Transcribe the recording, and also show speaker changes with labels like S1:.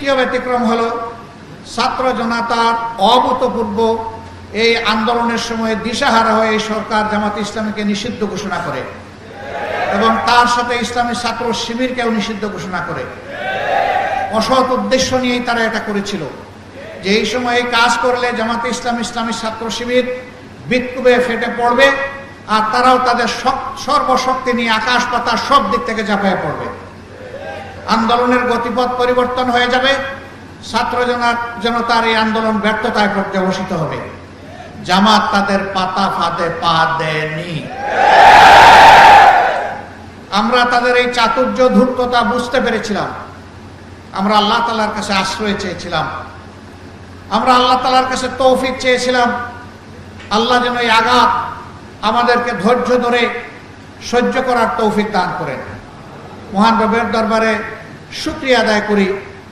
S1: দ্বিতীয় ব্যতিক্রম হলো ছাত্র জনতার অভূতপূর্ব এই আন্দোলনের সময় দিশাহারা হয়ে সরকার জামাত ইসলামীকে নিষিদ্ধ ঘোষণা করে এবং তার সাথে ইসলামী ছাত্র শিবিরকেও নিষিদ্ধ ঘোষণা করে। অসৎ উদ্দেশ্য নিয়েই তারা এটা করেছিল যে এই সময় কাজ করলে জামাতে ইসলাম ইসলামী ছাত্র শিবির বিক্ষোভে ফেটে পড়বে আর তারাও তাদের সর্বশক্তি নিয়ে আকাশ পাতাল সব দিক থেকে ঝাঁপিয়ে পড়বে। আন্দোলনের গতিপথ পরিবর্তন হয়ে যাবে, ছাত্র জনতার এই আন্দোলন ব্যর্থতায় পর্যবসিত হবে। জামাত তাদের পাতা ফাঁদে পা দেয়নি। আমরা তাদের এই চাতুর্য ধূর্ততা বুঝতে পেরেছিলাম। আমরা আল্লাহ তাআলার কাছে আশ্রয় চেয়েছিলাম, আমরা আল্লাহ তাআলার কাছে তৌফিক চেয়েছিলাম। আল্লাহ যেন এই আঘাত আমাদেরকে ধৈর্য ধরে সহ্য করার তৌফিক দান করেন। মহান রবের দরবারে শুকরিয়া আদায় করি